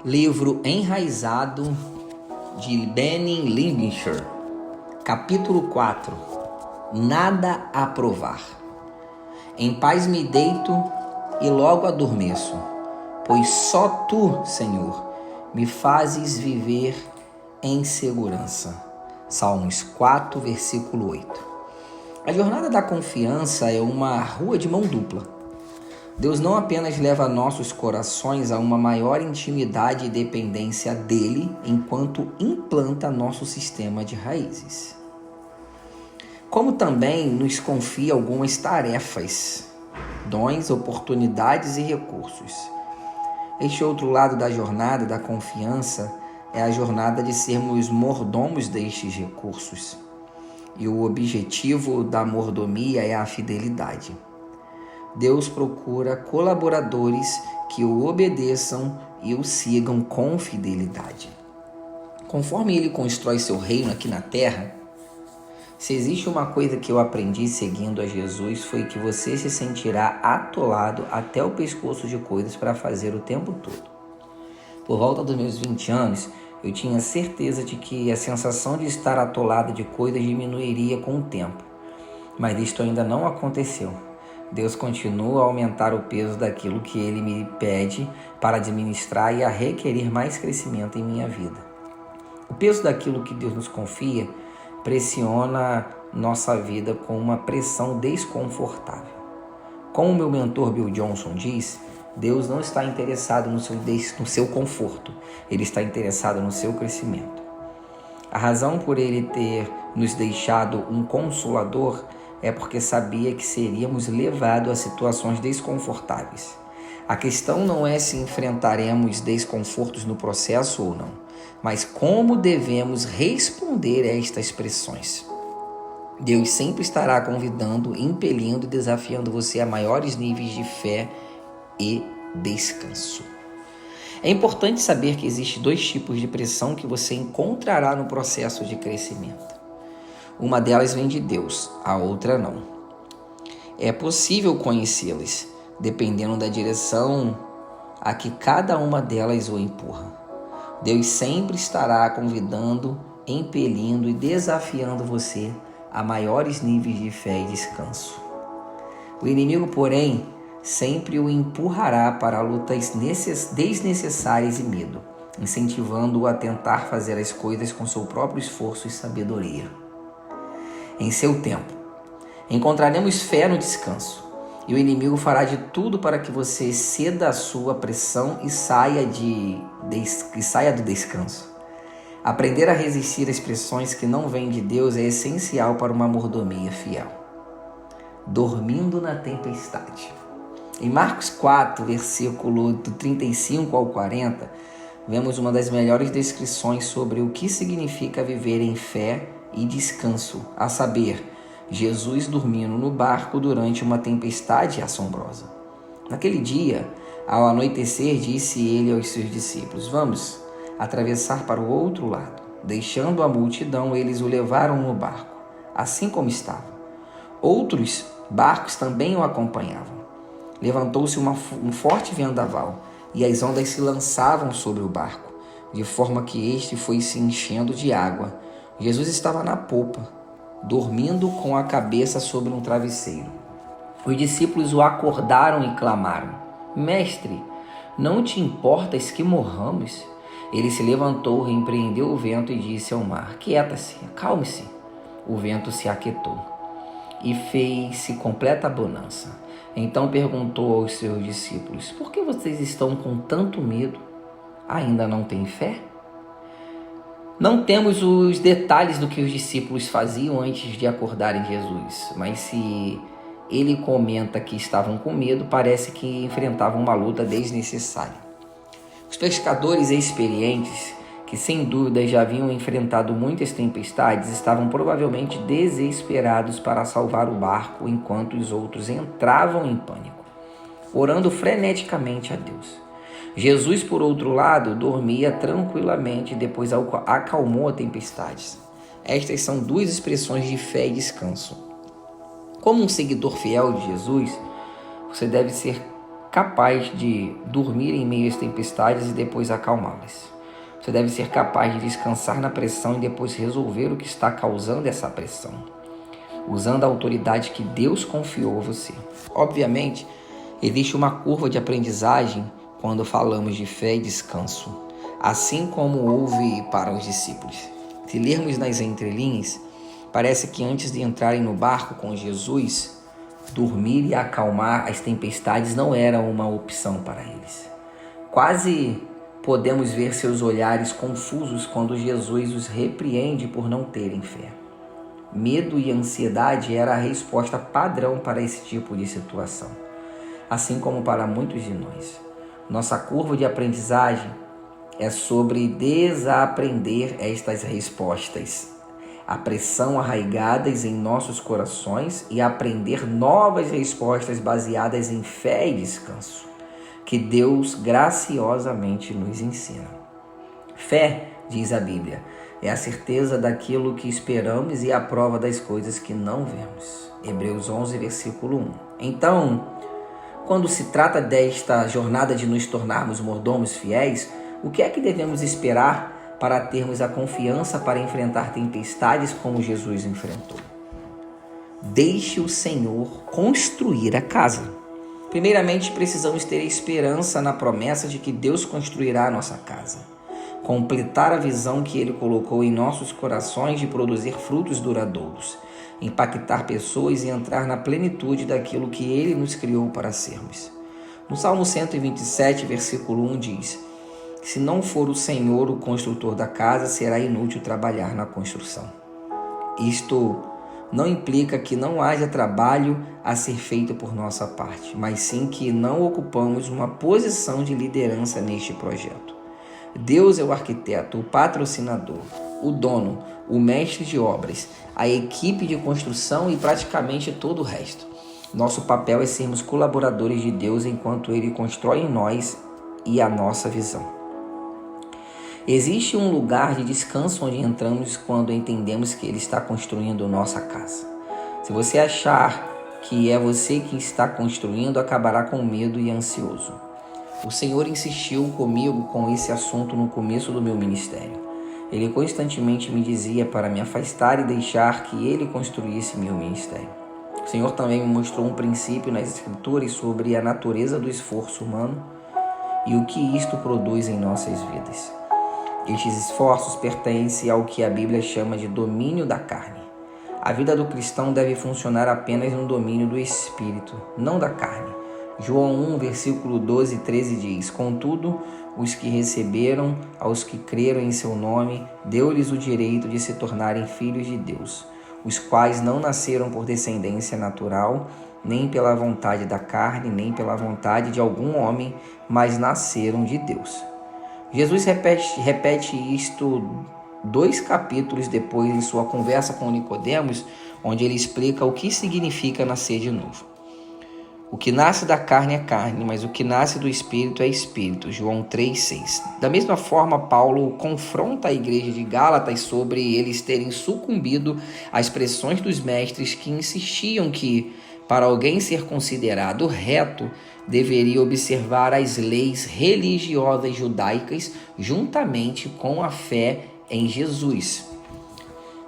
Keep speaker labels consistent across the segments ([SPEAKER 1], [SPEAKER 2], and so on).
[SPEAKER 1] Livro Enraizado, de Benny Liebscher, capítulo 4. Nada a provar. Em paz me deito e logo adormeço, pois só Tu, Senhor, me fazes viver em segurança. Salmos 4, versículo 8. A jornada da confiança é uma rua de mão dupla. Deus não apenas leva nossos corações a uma maior intimidade e dependência dele, enquanto implanta nosso sistema de raízes, como também nos confia algumas tarefas, dons, oportunidades e recursos. Este outro lado da jornada da confiança é a jornada de sermos mordomos destes recursos. E o objetivo da mordomia é a fidelidade. Deus procura colaboradores que o obedeçam e o sigam com fidelidade. Conforme ele constrói seu reino aqui na terra, se existe uma coisa que eu aprendi seguindo a Jesus, foi que você se sentirá atolado até o pescoço de coisas para fazer o tempo todo. Por volta dos meus 20 anos, eu tinha certeza de que a sensação de estar atolado de coisas diminuiria com o tempo, mas isto ainda não aconteceu. Deus continua a aumentar o peso daquilo que Ele me pede para administrar e a requerer mais crescimento em minha vida. O peso daquilo que Deus nos confia pressiona nossa vida com uma pressão desconfortável. Como o meu mentor Bill Johnson diz, Deus não está interessado no seu conforto, Ele está interessado no seu crescimento. A razão por Ele ter nos deixado um consolador é porque sabia que seríamos levados a situações desconfortáveis. A questão não é se enfrentaremos desconfortos no processo ou não, mas como devemos responder a estas pressões. Deus sempre estará convidando, impelindo e desafiando você a maiores níveis de fé e descanso. É importante saber que existem dois tipos de pressão que você encontrará no processo de crescimento. Uma delas vem de Deus, a outra não. É possível conhecê-las, dependendo da direção a que cada uma delas o empurra. Deus sempre estará convidando, impelindo e desafiando você a maiores níveis de fé e descanso. O inimigo, porém, sempre o empurrará para lutas desnecessárias e medo, incentivando-o a tentar fazer as coisas com seu próprio esforço e sabedoria. Em seu tempo, encontraremos fé no descanso, e o inimigo fará de tudo para que você ceda à sua pressão e saia do descanso. Aprender a resistir às pressões que não vêm de Deus é essencial para uma mordomia fiel. Dormindo na tempestade. Em Marcos 4, versículo do 35 ao 40, vemos uma das melhores descrições sobre o que significa viver em fé e descanso, a saber, Jesus dormindo no barco durante uma tempestade assombrosa. Naquele dia, ao anoitecer, disse ele aos seus discípulos: "Vamos atravessar para o outro lado." Deixando a multidão, eles o levaram no barco, assim como estava. Outros barcos também o acompanhavam. Levantou-se um forte vendaval, e as ondas se lançavam sobre o barco, de forma que este foi se enchendo de água. Jesus estava na popa, dormindo com a cabeça sobre um travesseiro. Os discípulos o acordaram e clamaram: "Mestre, não te importas que morramos?" Ele se levantou, repreendeu o vento e disse ao mar: "Quieta-se, acalme-se." O vento se aquietou e fez-se completa bonança. Então perguntou aos seus discípulos: "Por que vocês estão com tanto medo? Ainda não têm fé?" Não temos os detalhes do que os discípulos faziam antes de acordarem Jesus, mas se ele comenta que estavam com medo, parece que enfrentavam uma luta desnecessária. Os pescadores experientes, que sem dúvida já haviam enfrentado muitas tempestades, estavam provavelmente desesperados para salvar o barco, enquanto os outros entravam em pânico, orando freneticamente a Deus. Jesus, por outro lado, dormia tranquilamente e depois acalmou a tempestade. Estas são duas expressões de fé e descanso. Como um seguidor fiel de Jesus, você deve ser capaz de dormir em meio às tempestades e depois acalmá-las. Você deve ser capaz de descansar na pressão e depois resolver o que está causando essa pressão, usando a autoridade que Deus confiou a você. Obviamente, existe uma curva de aprendizagem quando falamos de fé e descanso, assim como houve para os discípulos. Se lermos nas entrelinhas, parece que antes de entrarem no barco com Jesus, dormir e acalmar as tempestades não era uma opção para eles. Quase podemos ver seus olhares confusos quando Jesus os repreende por não terem fé. Medo e ansiedade era a resposta padrão para esse tipo de situação, assim como para muitos de nós. Nossa curva de aprendizagem é sobre desaprender estas respostas, a pressão arraigadas em nossos corações e aprender novas respostas baseadas em fé e descanso, que Deus graciosamente nos ensina. Fé, diz a Bíblia, é a certeza daquilo que esperamos e a prova das coisas que não vemos. Hebreus 11, versículo 1. Então, quando se trata desta jornada de nos tornarmos mordomos fiéis, o que é que devemos esperar para termos a confiança para enfrentar tempestades como Jesus enfrentou? Deixe o Senhor construir a casa. Primeiramente, precisamos ter esperança na promessa de que Deus construirá a nossa casa. Completar a visão que Ele colocou em nossos corações de produzir frutos duradouros, impactar pessoas e entrar na plenitude daquilo que Ele nos criou para sermos. No Salmo 127, versículo 1 diz: se não for o Senhor o construtor da casa, será inútil trabalhar na construção. Isto não implica que não haja trabalho a ser feito por nossa parte, mas sim que não ocupamos uma posição de liderança neste projeto. Deus é o arquiteto, o patrocinador, o dono, o mestre de obras, a equipe de construção e praticamente todo o resto. Nosso papel é sermos colaboradores de Deus enquanto Ele constrói em nós e a nossa visão. Existe um lugar de descanso onde entramos quando entendemos que Ele está construindo nossa casa. Se você achar que é você que está construindo, acabará com medo e ansioso. O Senhor insistiu comigo com esse assunto no começo do meu ministério. Ele constantemente me dizia para me afastar e deixar que Ele construísse meu ministério. O Senhor também me mostrou um princípio nas Escrituras sobre a natureza do esforço humano e o que isto produz em nossas vidas. Estes esforços pertencem ao que a Bíblia chama de domínio da carne. A vida do cristão deve funcionar apenas no domínio do Espírito, não da carne. João 1, versículo 12 e 13 diz: contudo, os que receberam, aos que creram em seu nome, deu-lhes o direito de se tornarem filhos de Deus, os quais não nasceram por descendência natural, nem pela vontade da carne, nem pela vontade de algum homem, mas nasceram de Deus. Jesus repete isto 2 capítulos depois em sua conversa com Nicodemos, onde ele explica o que significa nascer de novo. O que nasce da carne é carne, mas o que nasce do Espírito é Espírito. João 3,6. Da mesma forma, Paulo confronta a igreja de Gálatas sobre eles terem sucumbido às pressões dos mestres que insistiam que, para alguém ser considerado reto, deveria observar as leis religiosas judaicas juntamente com a fé em Jesus.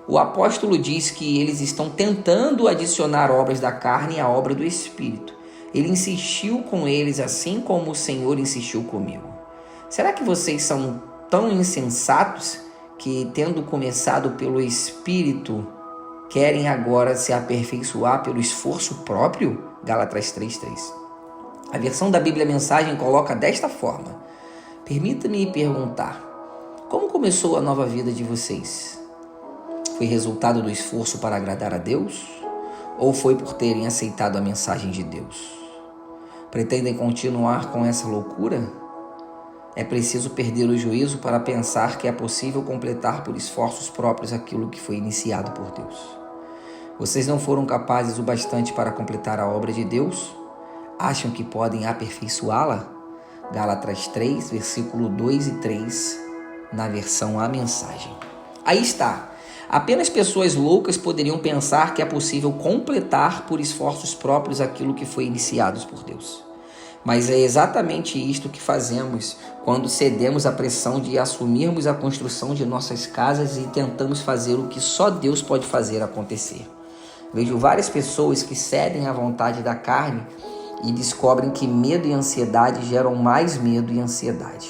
[SPEAKER 1] O apóstolo diz que eles estão tentando adicionar obras da carne à obra do Espírito. Ele insistiu com eles assim como o Senhor insistiu comigo. Será que vocês são tão insensatos que, tendo começado pelo Espírito, querem agora se aperfeiçoar pelo esforço próprio? Gálatas 3:3. A versão da Bíblia Mensagem coloca desta forma: permita-me perguntar, como começou a nova vida de vocês? Foi resultado do esforço para agradar a Deus? Ou foi por terem aceitado a mensagem de Deus? Pretendem continuar com essa loucura? É preciso perder o juízo para pensar que é possível completar por esforços próprios aquilo que foi iniciado por Deus. Vocês não foram capazes o bastante para completar a obra de Deus? Acham que podem aperfeiçoá-la? Gálatas 3, versículo 2 e 3, na versão A Mensagem. Aí está. Apenas pessoas loucas poderiam pensar que é possível completar por esforços próprios aquilo que foi iniciado por Deus. Mas é exatamente isto que fazemos quando cedemos à pressão de assumirmos a construção de nossas casas e tentamos fazer o que só Deus pode fazer acontecer. Vejo várias pessoas que cedem à vontade da carne e descobrem que medo e ansiedade geram mais medo e ansiedade.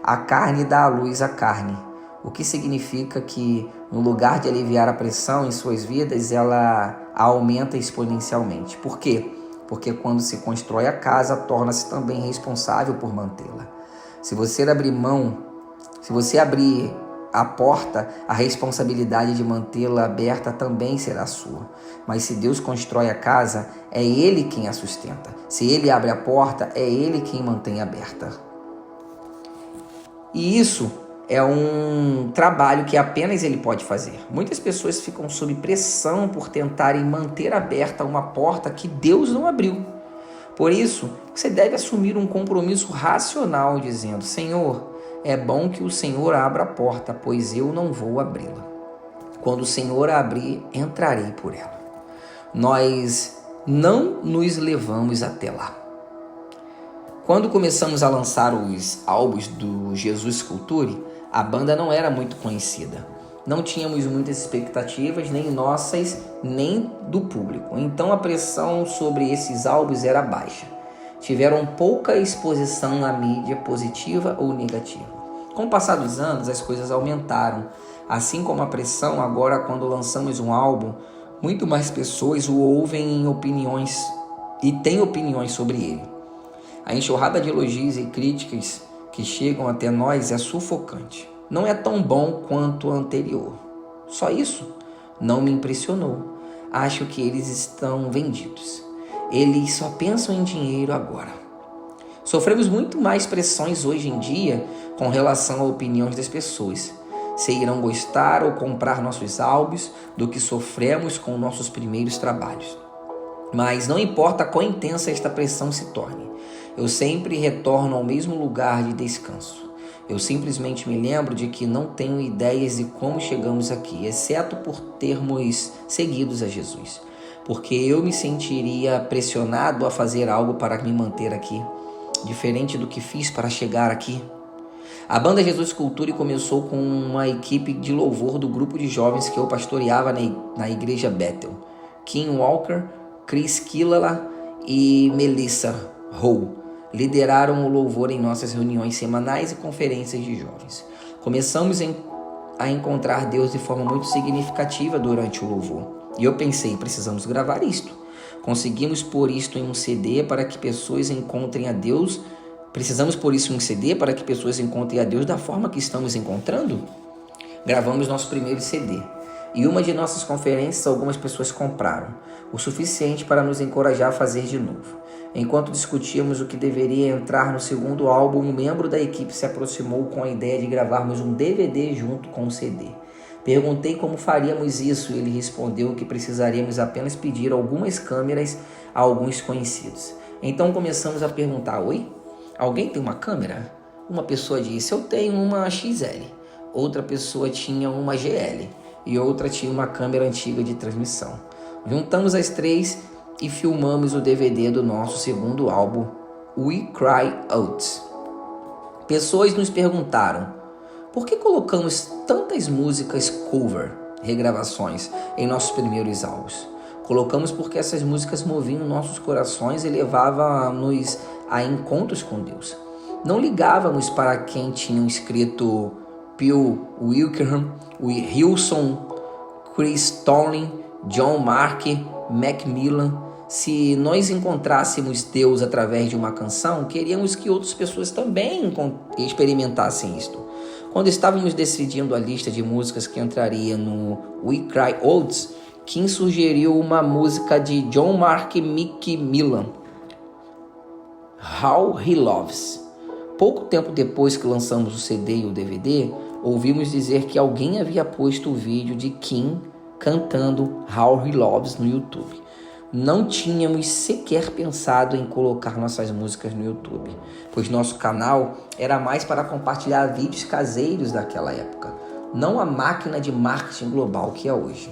[SPEAKER 1] A carne dá à luz a carne, o que significa que, no lugar de aliviar a pressão em suas vidas, ela a aumenta exponencialmente. Por quê? Porque quando se constrói a casa, torna-se também responsável por mantê-la. Se você abrir a porta, a responsabilidade de mantê-la aberta também será sua. Mas se Deus constrói a casa, é Ele quem a sustenta. Se Ele abre a porta, é Ele quem mantém aberta. E isso é um trabalho que apenas Ele pode fazer. Muitas pessoas ficam sob pressão por tentarem manter aberta uma porta que Deus não abriu. Por isso, você deve assumir um compromisso racional, dizendo: Senhor, é bom que o Senhor abra a porta, pois eu não vou abri-la. Quando o Senhor a abrir, entrarei por ela. Nós não nos levamos até lá. Quando começamos a lançar os álbuns do Jesus Culture, a banda não era muito conhecida. Não tínhamos muitas expectativas, nem nossas, nem do público. Então a pressão sobre esses álbuns era baixa. Tiveram pouca exposição na mídia, positiva ou negativa. Com o passar dos anos, as coisas aumentaram. Assim como a pressão, agora quando lançamos um álbum, muito mais pessoas o ouvem em opiniões e têm opiniões sobre ele. A enxurrada de elogios e críticas que chegam até nós é sufocante. Não é tão bom quanto o anterior. Só isso não me impressionou. Acho que eles estão vendidos. Eles só pensam em dinheiro agora. Sofremos muito mais pressões hoje em dia com relação a opiniões das pessoas. Se irão gostar ou comprar nossos álbuns do que sofremos com nossos primeiros trabalhos. Mas não importa quão intensa esta pressão se torne, eu sempre retorno ao mesmo lugar de descanso. Eu simplesmente me lembro de que não tenho ideias de como chegamos aqui, exceto por termos seguidos a Jesus. Porque eu me sentiria pressionado a fazer algo para me manter aqui, diferente do que fiz para chegar aqui. A banda Jesus Culture começou com uma equipe de louvor do grupo de jovens que eu pastoreava na igreja Bethel. Kim Walker, Chris Killala e Melissa Howe lideraram o louvor em nossas reuniões semanais e conferências de jovens. Começamos a encontrar Deus de forma muito significativa durante o louvor. E eu pensei, precisamos gravar isto. Conseguimos pôr isto em um CD para que pessoas encontrem a Deus. Precisamos pôr isso em um CD para que pessoas encontrem a Deus da forma que estamos encontrando? Gravamos nosso primeiro CD. E uma de nossas conferências, algumas pessoas compraram, o suficiente para nos encorajar a fazer de novo. Enquanto discutíamos o que deveria entrar no segundo álbum, um membro da equipe se aproximou com a ideia de gravarmos um DVD junto com o CD. Perguntei como faríamos isso e ele respondeu que precisaríamos apenas pedir algumas câmeras a alguns conhecidos. Então começamos a perguntar: oi? Alguém tem uma câmera? Uma pessoa disse: eu tenho uma XL. Outra pessoa tinha uma GL. E outra tinha uma câmera antiga de transmissão. Juntamos as três e filmamos o DVD do nosso segundo álbum, We Cry Out. Pessoas nos perguntaram: por que colocamos tantas músicas cover, regravações, em nossos primeiros álbuns? Colocamos porque essas músicas moviam nossos corações e levavam-nos a encontros com Deus. Não ligávamos para quem tinham escrito Bill Wilkerham, Wilson, Chris Tomlin, John Mark, Macmillan. Se nós encontrássemos Deus através de uma canção, queríamos que outras pessoas também experimentassem isto. Quando estávamos decidindo a lista de músicas que entraria no We Cry Out, Kim sugeriu uma música de John Mark e Macmillan, How He Loves. Pouco tempo depois que lançamos o CD e o DVD, ouvimos dizer que alguém havia posto o vídeo de Kim cantando How He Loves no YouTube. Não tínhamos sequer pensado em colocar nossas músicas no YouTube, pois nosso canal era mais para compartilhar vídeos caseiros daquela época, não a máquina de marketing global que é hoje.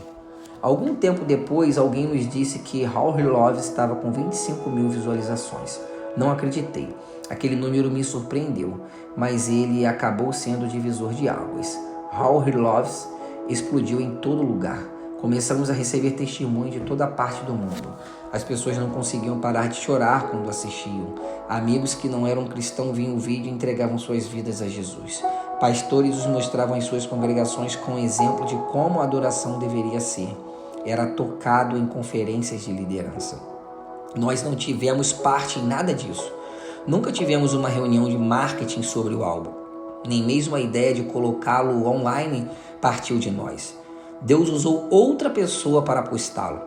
[SPEAKER 1] Algum tempo depois, alguém nos disse que How He Loves estava com 25 mil visualizações. Não acreditei. Aquele número me surpreendeu, mas ele acabou sendo o divisor de águas. How He Loves explodiu em todo lugar. Começamos a receber testemunho de toda parte do mundo. As pessoas não conseguiam parar de chorar quando assistiam. Amigos que não eram cristãos viam o vídeo e entregavam suas vidas a Jesus. Pastores os mostravam em suas congregações com exemplo de como a adoração deveria ser. Era tocado em conferências de liderança. Nós não tivemos parte em nada disso. Nunca tivemos uma reunião de marketing sobre o álbum. Nem mesmo a ideia de colocá-lo online partiu de nós. Deus usou outra pessoa para postá-lo.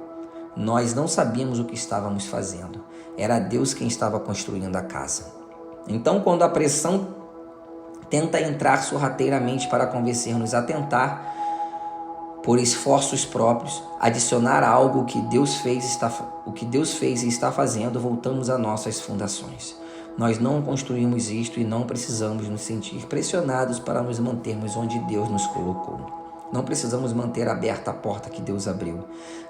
[SPEAKER 1] Nós não sabíamos o que estávamos fazendo. Era Deus quem estava construindo a casa. Então, quando a pressão tenta entrar sorrateiramente para convencer-nos a tentar, por esforços próprios, adicionar algo que Deus fez e está fazendo, voltamos a nossas fundações. Nós não construímos isto e não precisamos nos sentir pressionados para nos mantermos onde Deus nos colocou. Não precisamos manter aberta a porta que Deus abriu.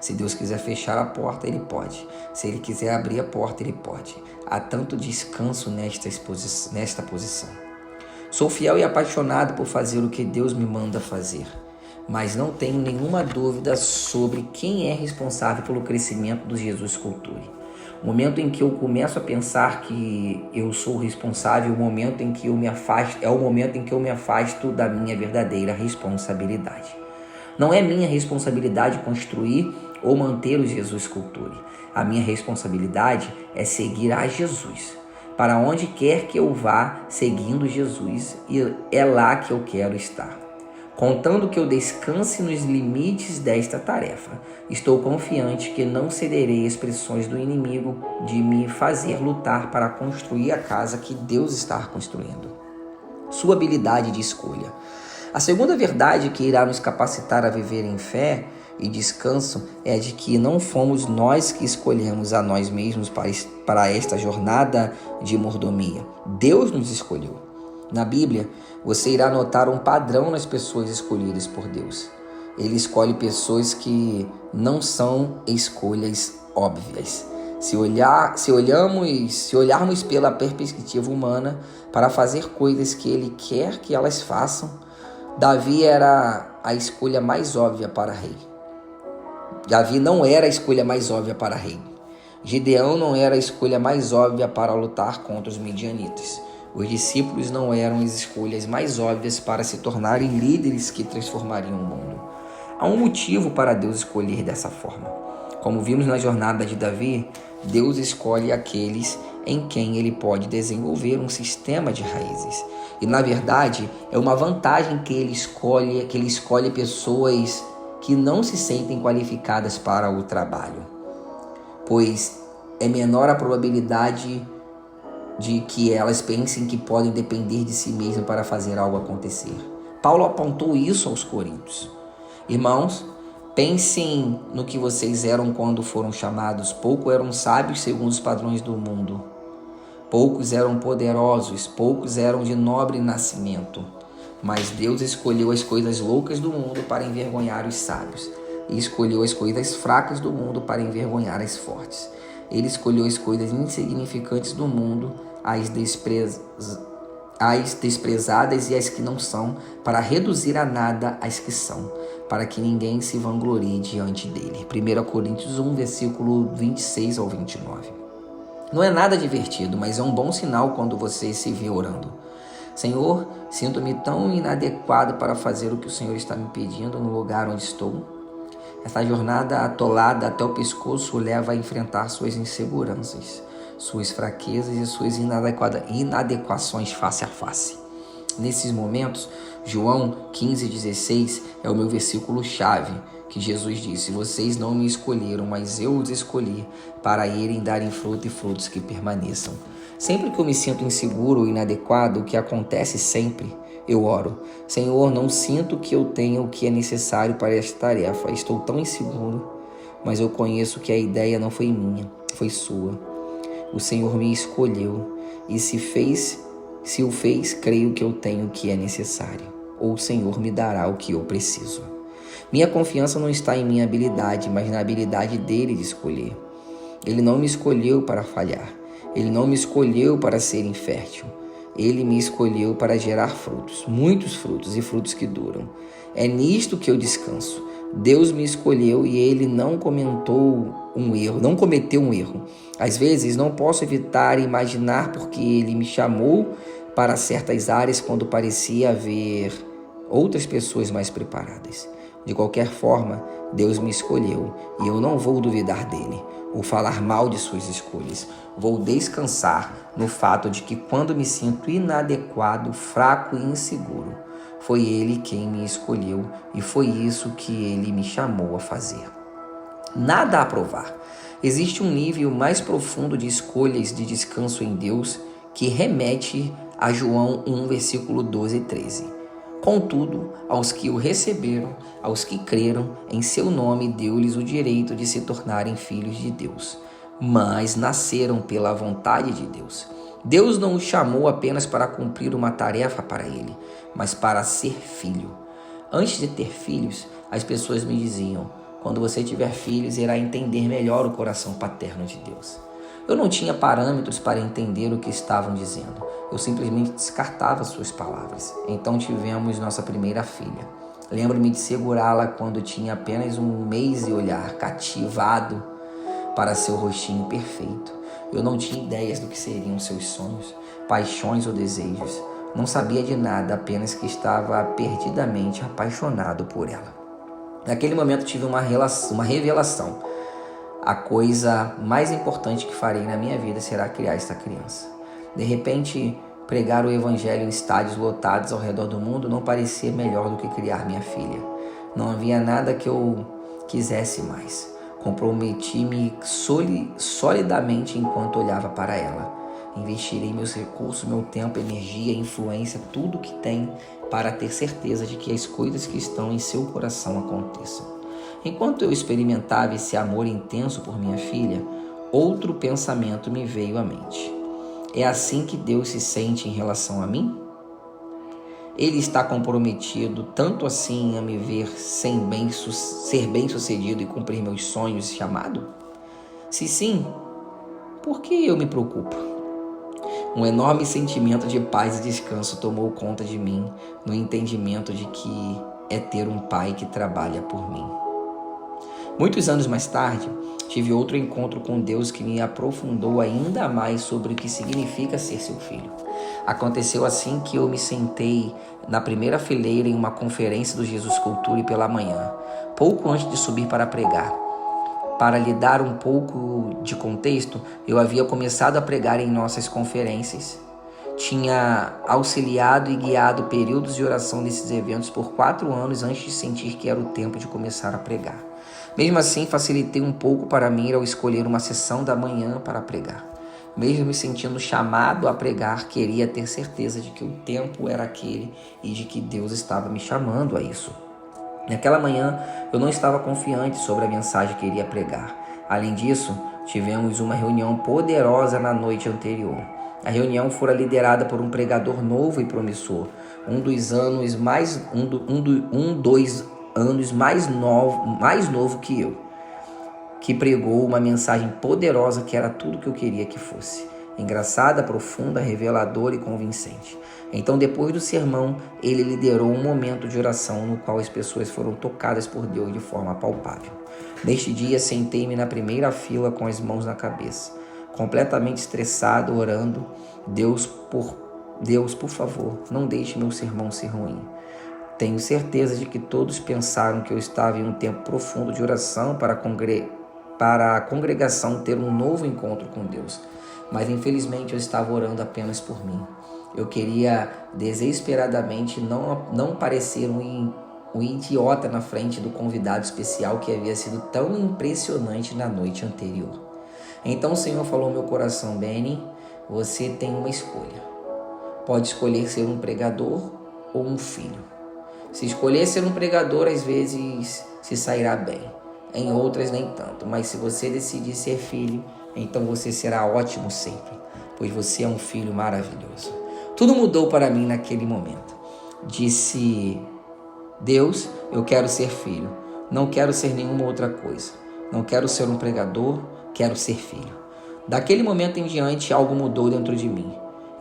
[SPEAKER 1] Se Deus quiser fechar a porta, Ele pode. Se Ele quiser abrir a porta, Ele pode. Há tanto descanso nesta posição. Sou fiel e apaixonado por fazer o que Deus me manda fazer, mas não tenho nenhuma dúvida sobre quem é responsável pelo crescimento do Jesus Culture. O momento em que eu começo a pensar que eu sou responsável, o momento em que eu me afasto, é o momento em que eu me afasto da minha verdadeira responsabilidade. Não é minha responsabilidade construir ou manter o Jesus Culture. A minha responsabilidade é seguir a Jesus. Para onde quer que eu vá seguindo Jesus, e é lá que eu quero estar. Contando que eu descanse nos limites desta tarefa, estou confiante que não cederei às pressões do inimigo de me fazer lutar para construir a casa que Deus está construindo. Sua habilidade de escolha. A segunda verdade que irá nos capacitar a viver em fé e descanso é de que não fomos nós que escolhemos a nós mesmos para esta jornada de mordomia. Deus nos escolheu. Na Bíblia, você irá notar um padrão nas pessoas escolhidas por Deus. Ele escolhe pessoas que não são escolhas óbvias. Se olharmos pela perspectiva humana para fazer coisas que Ele quer que elas façam, Davi era a escolha mais óbvia para rei. Davi não era a escolha mais óbvia para rei. Gideão não era a escolha mais óbvia para lutar contra os midianitas. Os discípulos não eram as escolhas mais óbvias para se tornarem líderes que transformariam o mundo. Há um motivo para Deus escolher dessa forma. Como vimos na jornada de Davi, Deus escolhe aqueles em quem Ele pode desenvolver um sistema de raízes. E, na verdade, é uma vantagem que Ele escolhe pessoas que não se sentem qualificadas para o trabalho, pois é menor a probabilidade de que elas pensem que podem depender de si mesmas para fazer algo acontecer. Paulo apontou isso aos Coríntios. Irmãos, pensem no que vocês eram quando foram chamados. Poucos eram sábios segundo os padrões do mundo. Poucos eram poderosos, poucos eram de nobre nascimento. Mas Deus escolheu as coisas loucas do mundo para envergonhar os sábios, e escolheu as coisas fracas do mundo para envergonhar as fortes. Ele escolheu as coisas insignificantes do mundo, as desprezadas e as que não são, para reduzir a nada as que são, para que ninguém se vanglorie diante dele. 1 Coríntios 1, versículo 26 ao 29. Não é nada divertido, mas é um bom sinal quando você se vê orando. Senhor, sinto-me tão inadequado para fazer o que o Senhor está me pedindo no lugar onde estou. Essa jornada atolada até o pescoço leva a enfrentar suas inseguranças, suas fraquezas e suas inadequações face a face. Nesses momentos, João 15,16 é o meu versículo-chave, que Jesus disse: vocês não me escolheram, mas eu os escolhi para irem darem fruto e frutos que permaneçam. Sempre que eu me sinto inseguro ou inadequado, o que acontece sempre, eu oro: Senhor, não sinto que eu tenha o que é necessário para esta tarefa. Estou tão inseguro, mas eu conheço que a ideia não foi minha, foi sua. O Senhor me escolheu e se o fez, creio que eu tenho o que é necessário, ou o Senhor me dará o que eu preciso. Minha confiança não está em minha habilidade, mas na habilidade dele de escolher. Ele não me escolheu para falhar. Ele não me escolheu para ser infértil. Ele me escolheu para gerar frutos, muitos frutos e frutos que duram. É nisto que eu descanso. Deus me escolheu e Ele não cometeu um erro. Às vezes não posso evitar imaginar porque Ele me chamou para certas áreas quando parecia haver outras pessoas mais preparadas. De qualquer forma, Deus me escolheu e eu não vou duvidar dele ou falar mal de suas escolhas. Vou descansar no fato de que quando me sinto inadequado, fraco e inseguro, foi ele quem me escolheu e foi isso que ele me chamou a fazer. Nada a provar. Existe um nível mais profundo de escolhas de descanso em Deus que remete a João 1, versículo 12 e 13. Contudo, aos que o receberam, aos que creram, em seu nome deu-lhes o direito de se tornarem filhos de Deus, mas nasceram pela vontade de Deus. Deus não o chamou apenas para cumprir uma tarefa para ele, mas para ser filho. Antes de ter filhos, as pessoas me diziam: quando você tiver filhos, irá entender melhor o coração paterno de Deus. Eu não tinha parâmetros para entender o que estavam dizendo. Eu simplesmente descartava suas palavras. Então tivemos nossa primeira filha. Lembro-me de segurá-la quando tinha apenas 1 mês e olhar cativado para seu rostinho perfeito. Eu não tinha ideias do que seriam seus sonhos, paixões ou desejos. Não sabia de nada, apenas que estava perdidamente apaixonado por ela. Naquele momento tive uma revelação. A coisa mais importante que farei na minha vida será criar esta criança. De repente, pregar o evangelho em estádios lotados ao redor do mundo não parecia melhor do que criar minha filha. Não havia nada que eu quisesse mais. Comprometi-me solidamente enquanto olhava para ela. Investirei meus recursos, meu tempo, energia, influência, tudo que tem para ter certeza de que as coisas que estão em seu coração aconteçam. Enquanto eu experimentava esse amor intenso por minha filha, outro pensamento me veio à mente. É assim que Deus se sente em relação a mim? Ele está comprometido tanto assim a me ver ser bem-sucedido e cumprir meus sonhos e chamado? Se sim, por que eu me preocupo? Um enorme sentimento de paz e descanso tomou conta de mim no entendimento de que é ter um pai que trabalha por mim. Muitos anos mais tarde, tive outro encontro com Deus que me aprofundou ainda mais sobre o que significa ser seu filho. Aconteceu assim que eu me sentei na primeira fileira em uma conferência do Jesus Culture pela manhã, pouco antes de subir para pregar. Para lhe dar um pouco de contexto, eu havia começado a pregar em nossas conferências. Tinha auxiliado e guiado períodos de oração nesses eventos por 4 anos antes de sentir que era o tempo de começar a pregar. Mesmo assim, facilitei um pouco para mim ao escolher uma sessão da manhã para pregar. Mesmo me sentindo chamado a pregar, queria ter certeza de que o tempo era aquele e de que Deus estava me chamando a isso. Naquela manhã, eu não estava confiante sobre a mensagem que iria pregar. Além disso, tivemos uma reunião poderosa na noite anterior. A reunião fora liderada por um pregador novo e promissor, um dos anos mais novo que eu, que pregou uma mensagem poderosa que era tudo que eu queria que fosse. Engraçada, profunda, reveladora e convincente. Então, depois do sermão, ele liderou um momento de oração no qual as pessoas foram tocadas por Deus de forma palpável. Neste dia, sentei-me na primeira fila com as mãos na cabeça, completamente estressado, orando: Deus, por favor, não deixe meu sermão ser ruim. Tenho certeza de que todos pensaram que eu estava em um tempo profundo de oração para a congregação ter um novo encontro com Deus. Mas infelizmente eu estava orando apenas por mim. Eu queria desesperadamente não parecer um idiota na frente do convidado especial que havia sido tão impressionante na noite anterior. Então o Senhor falou ao meu coração: Benny, você tem uma escolha. Pode escolher ser um pregador ou um filho. Se escolher ser um pregador, às vezes se sairá bem, em outras nem tanto. Mas se você decidir ser filho, então você será ótimo sempre, pois você é um filho maravilhoso. Tudo mudou para mim naquele momento. Disse: Deus, eu quero ser filho. Não quero ser nenhuma outra coisa. Não quero ser um pregador, quero ser filho. Daquele momento em diante, algo mudou dentro de mim.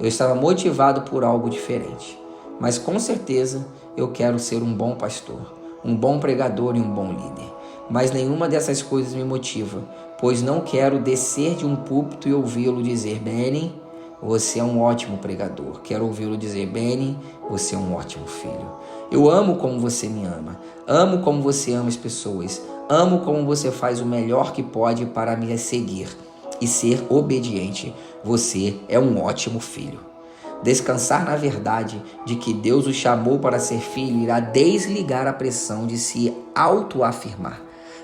[SPEAKER 1] Eu estava motivado por algo diferente. Mas com certeza eu quero ser um bom pastor, um bom pregador e um bom líder. Mas nenhuma dessas coisas me motiva, pois não quero descer de um púlpito e ouvi-lo dizer: Benny, você é um ótimo pregador. Quero ouvi-lo dizer: Benny, você é um ótimo filho. Eu amo como você me ama. Amo como você ama as pessoas. Amo como você faz o melhor que pode para me seguir e ser obediente. Você é um ótimo filho. Descansar na verdade de que Deus o chamou para ser filho irá desligar a pressão de se autoafirmar.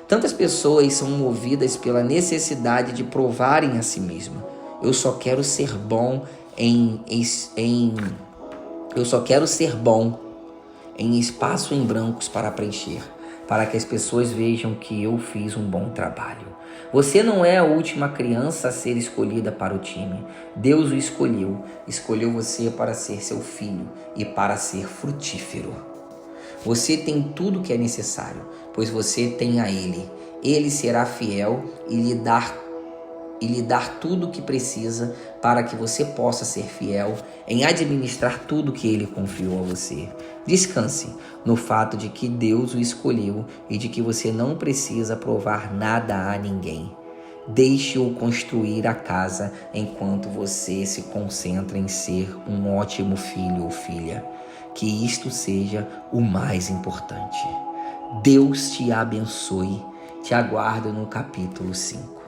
[SPEAKER 1] Tantas pessoas são movidas pela necessidade de provarem a si mesmas. Eu só quero ser bom eu só quero ser bom em espaço em brancos para preencher, para que as pessoas vejam que eu fiz um bom trabalho. Você não é a última criança a ser escolhida para o time. Deus o escolheu você para ser seu filho e para ser frutífero. Você tem tudo o que é necessário, pois você tem a Ele. Ele será fiel e lhe dar tudo o que precisa para que você possa ser fiel em administrar tudo que Ele confiou a você. Descanse no fato de que Deus o escolheu e de que você não precisa provar nada a ninguém. Deixe-o construir a casa enquanto você se concentra em ser um ótimo filho ou filha. Que isto seja o mais importante. Deus te abençoe. Te aguardo no capítulo 5.